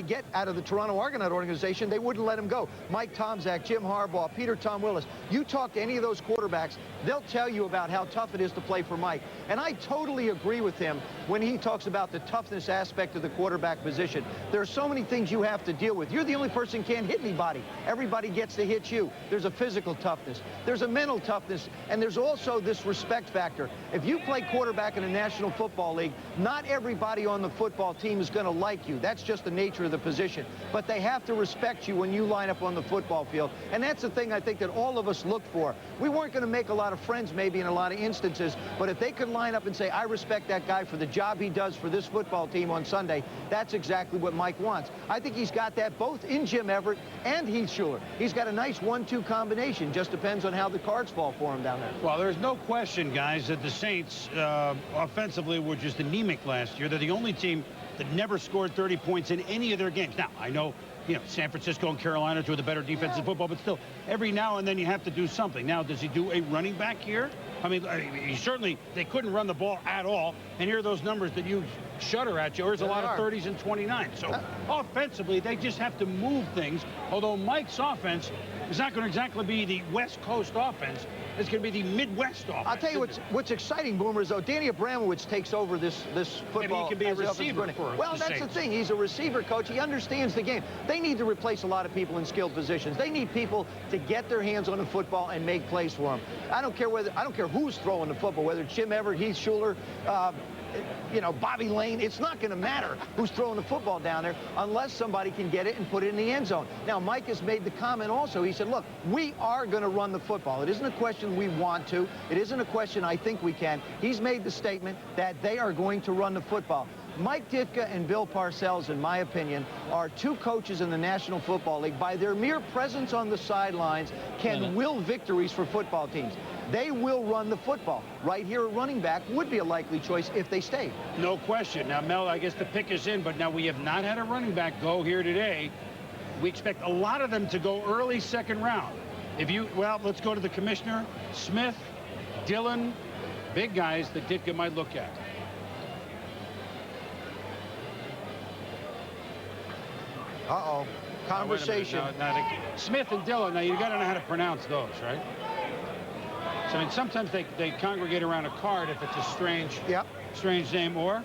get out of the Toronto Argonaut organization, they wouldn't let him go. Mike Tomczak, Jim Harbaugh, Peter Tom Willis. You talk to any of those quarterbacks, they'll tell you about how tough it is to play for Mike. And I totally agree with him when he talks about the toughness aspect of the quarterback position. There are so many things you have to deal with. You're the only person who can't hit anybody. Everybody gets to hit you. There's a physical toughness. There's a mental toughness. And there's also this respect factor. If you play quarterback in the National Football League, not everybody on the football team is going to like you. That's just the nature of the position. But they have to respect you when you line up on the football field. And that's the thing I think that all of us look for. We weren't going to make a lot of friends maybe in a lot of instances, but if they could line up and say, I respect that guy for the job he does for this football team on Sunday, that's exactly what Mike wants. I think he's got that both in Jim Everett and Heath Schuler. He's got a nice 1-2 combination. Just depends on how the cards fall for him down there. Well, there's no question, guys, that the Saints offensively were just anemic last year. They're the only team that never scored 30 points in any of their games. Now, I know, you know, San Francisco and Carolina do the better defense in football, but still, every now and then you have to do something. Now, does he do a running back here? I mean, he certainly, they couldn't run the ball at all. And here are those numbers that you shudder at you. There's a lot of 30s and 29s. So offensively, they just have to move things. Although Mike's offense is not going to exactly be the West Coast offense. It's going to be the Midwest offense. I'll tell you what's exciting, Boomer, is though Danny Abramowitz takes over this football. Maybe he can be a receiver for Well, that's the thing. He's a receiver coach. He understands the game. They need to replace a lot of people in skilled positions. They need people to get their hands on the football and make plays for them. I don't care who's throwing the football, whether it's Jim Everett, Heath Schuler, you know, Bobby Lane. It's not going to matter who's throwing the football down there unless somebody can get it and put it in the end zone. Now, Mike has made the comment also. He said, look, we are going to run the football. It isn't a question we want to. It isn't a question I think we can. He's made the statement that they are going to run the football. Mike Ditka and Bill Parcells, in my opinion, are two coaches in the National Football League. By their mere presence on the sidelines, can will victories for football teams. They will run the football. Right here, a running back would be a likely choice if they stay. No question. Now, Mel, I guess the pick is in, but now we have not had a running back go here today. We expect a lot of them to go early second round. Well, let's go to the commissioner. Smith, Dillon, big guys that Ditka might look at. Uh-oh. Conversation. Smith and Dillon, now you got to know how to pronounce those, right? So, I mean, sometimes they congregate around a card if it's a strange name, or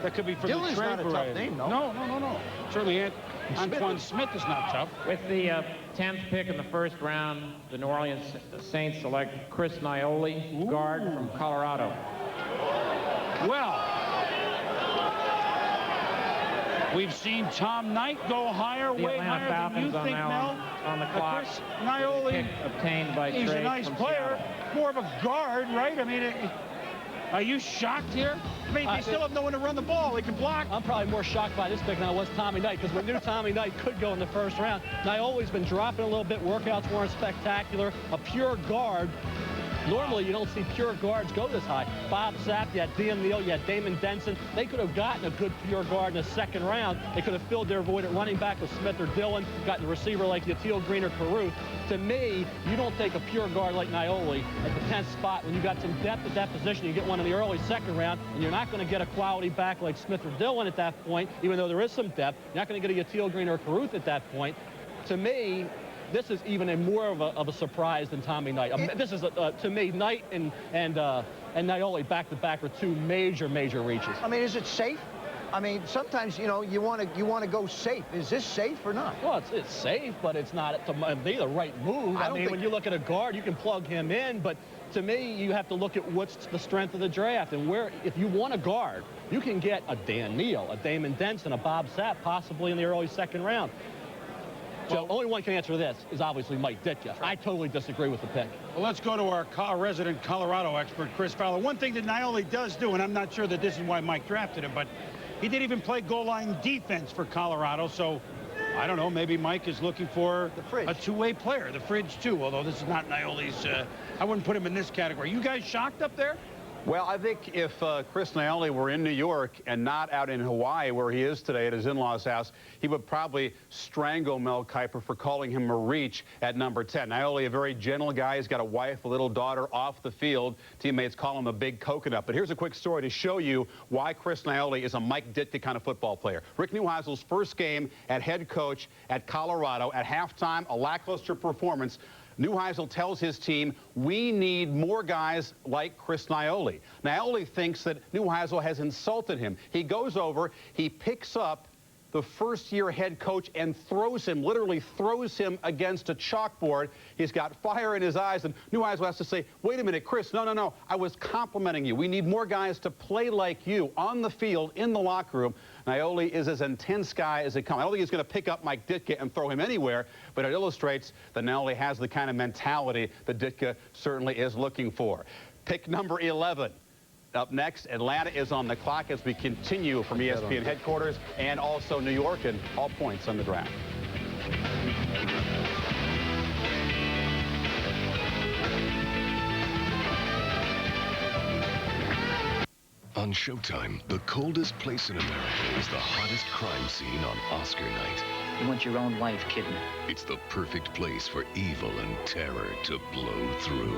that could be for Dillon's the trade not a variety. tough name, no. No. Certainly Antoine Smith is not tough. With the 10th pick in the first round, the New Orleans Saints select Chris Nioli, guard from Colorado. Well, we've seen Tom Knight go higher, way higher than you think, Mel. On the clock. Chris Nioli, obtained by he's a nice player, more of a guard, right? I mean, are you shocked here? I mean, they still have no one to run the ball. They can block. I'm probably more shocked by this pick than I was Tommy Knight, because we knew Tommy Knight could go in the first round. Nioli's been dropping a little bit. Workouts weren't spectacular. A pure guard. Normally, you don't see pure guards go this high. Bob Sapp, you had Liam Neal, you had Damon Denson. They could have gotten a good pure guard in the second round. They could have filled their void at running back with Smith or Dillon, gotten a receiver like Yatil Green or Caruth. To me, you don't take a pure guard like Nioli at the 10th spot when you got some depth at that position. You get one in the early second round, and you're not going to get a quality back like Smith or Dillon at that point, even though there is some depth. You're not going to get a Yatil Green or Caruth at that point. To me, this is even more of a surprise than Tommy Knight. This is, to me, Knight and Nioli back-to-back are two major reaches. I mean, is it safe? I mean, sometimes, you know, you want to go safe. Is this safe or not? Well, it's safe, but it's not the right move. I mean, when you look at a guard, you can plug him in, but to me, you have to look at what's the strength of the draft. And where, if you want a guard, you can get a Dan Neal, a Damon Denson, a Bob Sapp, possibly in the early second round. So only one can answer this is obviously Mike Ditka. I totally disagree with the pick. Well, let's go to our resident Colorado expert, Chris Fowler. One thing that Nioli does do, and I'm not sure that this is why Mike drafted him, but he did even play goal line defense for Colorado. So I don't know, maybe Mike is looking for a two-way player, the fridge too, although this is not Nioli's. I wouldn't put him in this category. You guys shocked up there? Well, I think if Chris Naoli were in New York and not out in Hawaii where he is today at his in-laws' house, he would probably strangle Mel Kiper for calling him a reach at number 10. Naoli, a very gentle guy. He's got a wife, a little daughter off the field. Teammates call him a big coconut. But here's a quick story to show you why Chris Naoli is a Mike Ditka kind of football player. Rick Neuheisel's first game at head coach at Colorado. At halftime, a lackluster performance. Neuheisel tells his team, we need more guys like Chris Naoli. Naoli thinks that Neuheisel has insulted him. He goes over, he picks up the first-year head coach and throws him, literally throws him against a chalkboard. He's got fire in his eyes, and Neuheisel has to say, wait a minute, Chris, no, I was complimenting you. We need more guys to play like you on the field, in the locker room. Naoli is as intense guy as it comes. I don't think he's going to pick up Mike Ditka and throw him anywhere, but it illustrates that Naoli has the kind of mentality that Ditka certainly is looking for. Pick number 11. Up next, Atlanta is on the clock as we continue from ESPN headquarters and also New York, and all points on the draft. On Showtime, the coldest place in America is the hottest crime scene on Oscar night. You want your own life, kidney. It's the perfect place for evil and terror to blow through.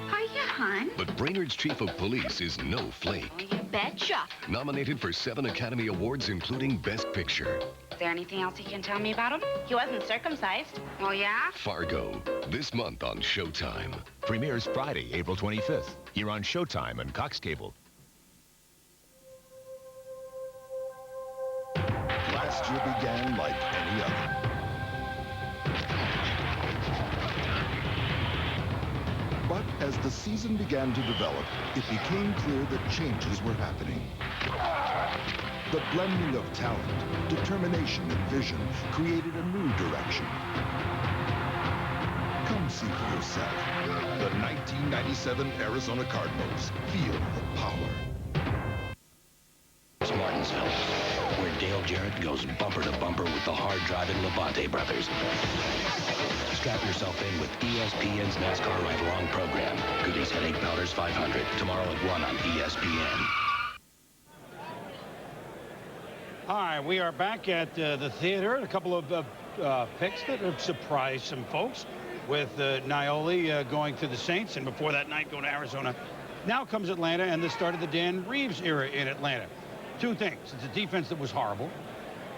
Hiya, hon. But Brainerd's chief of police is no flake. Oh, you betcha. Nominated for 7 Academy Awards, including Best Picture. Is there anything else you can tell me about him? He wasn't circumcised. Oh, yeah? Fargo, this month on Showtime. Premieres Friday, April 25th. Here on Showtime and Cox Cable. Last year began like any other. But as the season began to develop, it became clear that changes were happening. The blending of talent, determination, and vision created a new direction. Come see for yourself. The 1997 Arizona Cardinals. Feel the power. Martinsville, where Dale Jarrett goes bumper to bumper with the hard-driving Levante brothers. Strap yourself in with ESPN's NASCAR Ride-Along program. Goodies Headache Powders 500, tomorrow at 1 on ESPN. All right, we are back at the theater. A couple of picks that have surprised some folks with Naoli going to the Saints, and before that night going to Arizona. Now comes Atlanta and the start of the Dan Reeves era in Atlanta. Two things. It's a defense that was horrible,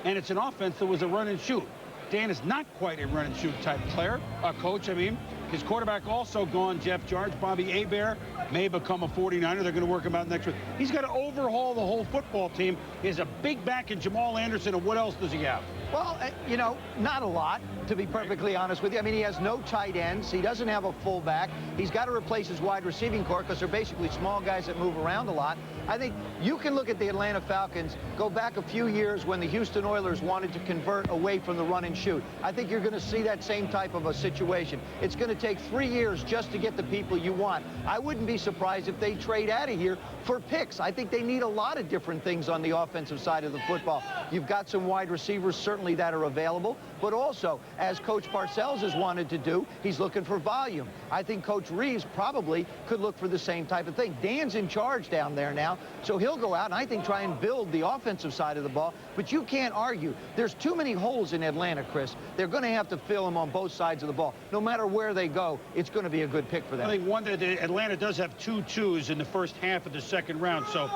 and it's an offense that was a run and shoot. Dan is not quite a run and shoot type player, coach, I mean. His quarterback also gone, Jeff George. Bobby Hebert may become a 49er. They're going to work him out next week. He's got to overhaul the whole football team. He has a big back in Jamal Anderson, and what else does he have? Well, you know, not a lot, to be perfectly honest with you. I mean, he has no tight ends. He doesn't have a fullback. He's got to replace his wide receiving core because they're basically small guys that move around a lot. I think you can look at the Atlanta Falcons, go back a few years when the Houston Oilers wanted to convert away from the run and shoot. I think you're going to see that same type of a situation. It's going to take 3 years just to get the people you want. I wouldn't be surprised if they trade out of here for picks. I think they need a lot of different things on the offensive side of the football. You've got some wide receivers certainly that are available, but also, as Coach Parcells has wanted to do, he's looking for volume. I think Coach Reeves probably could look for the same type of thing. Dan's in charge down there now, so he'll go out and I think try and build the offensive side of the ball, but you can't argue. There's too many holes in Atlanta, Chris. They're going to have to fill them on both sides of the ball. No matter where they go, it's going to be a good pick for them. I think one that Atlanta does have 2 twos in the first half of the second round, so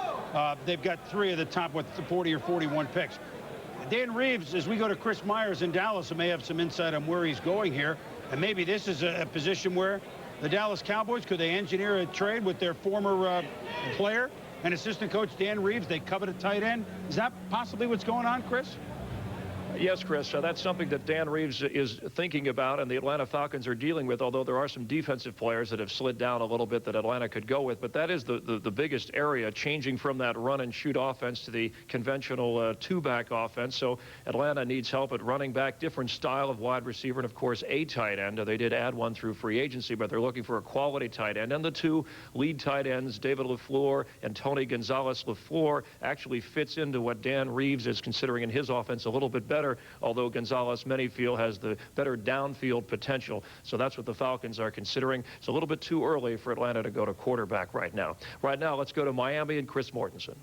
they've got 3 of the top, 40 or 41 picks. Dan Reeves, as we go to Chris Myers in Dallas, may have some insight on where he's going here, and maybe this is a position where the Dallas Cowboys, could they engineer a trade with their former player and assistant coach Dan Reeves? They covet a tight end. Is that possibly what's going on, Chris? Yes, Chris, that's something that Dan Reeves is thinking about and the Atlanta Falcons are dealing with, although there are some defensive players that have slid down a little bit that Atlanta could go with. But that is the biggest area, changing from that run-and-shoot offense to the conventional two-back offense. So Atlanta needs help at running back, different style of wide receiver, and, of course, a tight end. They did add one through free agency, but they're looking for a quality tight end. And the 2 lead tight ends, David LaFleur and Tony Gonzalez. LaFleur actually fits into what Dan Reeves is considering in his offense a little bit better. center, although Gonzalez, many feel, has the better downfield potential. So that's what the Falcons are considering. It's a little bit too early for Atlanta to go to quarterback right now. Right now, let's go to Miami and Chris Mortensen.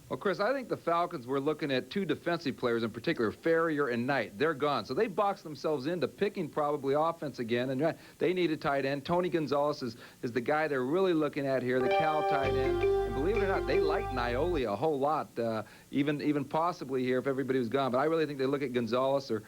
Well, Chris, I think the Falcons were looking at two defensive players in particular, Ferrier and Knight. They're gone. So they boxed themselves into picking probably offense again, and they need a tight end. Tony Gonzalez is the guy they're really looking at here, the Cal tight end. And believe it or not, they like Naioli a whole lot, even possibly here if everybody was gone. But I really think they look at Gonzalez or